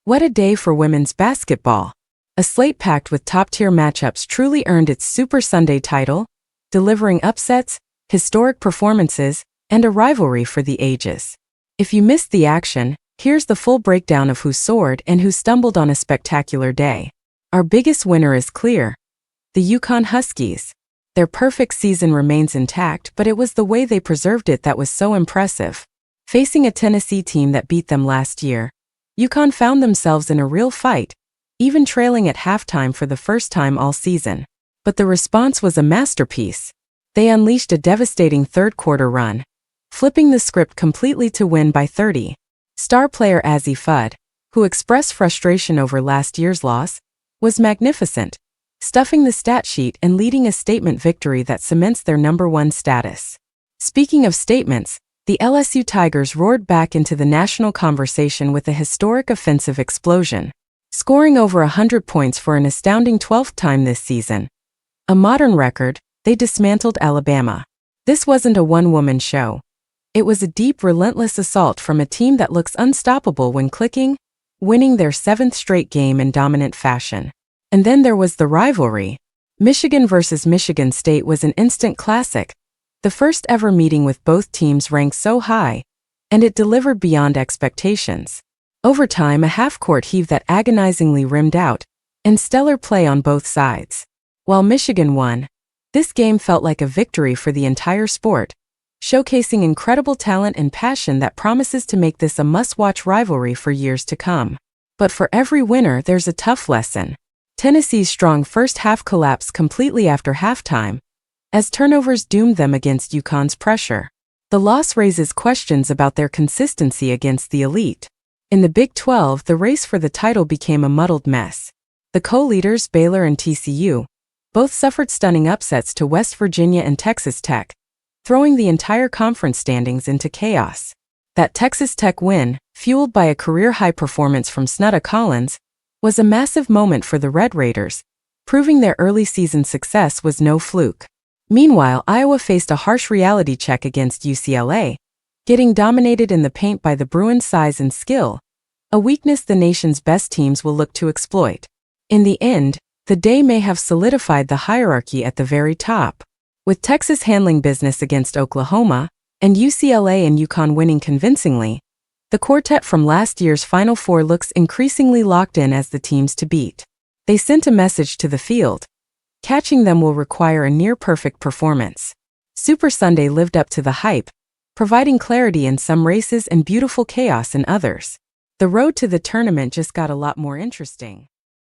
What a day for women's basketball. A slate packed with top-tier matchups truly earned its Super Sunday title, delivering upsets, historic performances, and a rivalry for the ages. If you missed the action, here's the full breakdown of who soared and who stumbled on a spectacular day. Our biggest winner is clear: the UConn Huskies. Their perfect season remains intact, but it was the way they preserved it that was so impressive. Facing a Tennessee team that beat them last year, UConn found themselves in a real fight, even trailing at halftime for the first time all season. But the response was a masterpiece. They unleashed a devastating third-quarter run, flipping the script completely to win by 30. Star player Azzi Fudd, who expressed frustration over last year's loss, was magnificent, stuffing the stat sheet and leading a statement victory that cements their #1 status. Speaking of statements, the LSU Tigers roared back into the national conversation with a historic offensive explosion, scoring over 100 points for an astounding 12th time this season. A modern record, they dismantled Alabama. This wasn't a one-woman show. It was a deep, relentless assault from a team that looks unstoppable when clicking, winning their 7th straight game in dominant fashion. And then there was the rivalry. Michigan versus Michigan State was an instant classic, the first ever meeting with both teams ranked so high, and it delivered beyond expectations. Overtime, a half-court heave that agonizingly rimmed out, and stellar play on both sides. While Michigan won, this game felt like a victory for the entire sport, showcasing incredible talent and passion that promises to make this a must-watch rivalry for years to come. But for every winner, there's a tough lesson. Tennessee's strong first half collapsed completely after halftime, as turnovers doomed them against UConn's pressure. The loss raises questions about their consistency against the elite. In the Big 12, the race for the title became a muddled mess. The co-leaders, Baylor and TCU, both suffered stunning upsets to West Virginia and Texas Tech, throwing the entire conference standings into chaos. That Texas Tech win, fueled by a career-high performance from Snudda Collins, was a massive moment for the Red Raiders, proving their early season success was no fluke. Meanwhile, Iowa faced a harsh reality check against UCLA, getting dominated in the paint by the Bruins' size and skill, a weakness the nation's best teams will look to exploit. In the end, the day may have solidified the hierarchy at the very top. With Texas handling business against Oklahoma, and UCLA and UConn winning convincingly, the quartet from last year's Final Four looks increasingly locked in as the teams to beat. They sent a message to the field: catching them will require a near-perfect performance. Super Sunday lived up to the hype, providing clarity in some races and beautiful chaos in others. The road to the tournament just got a lot more interesting.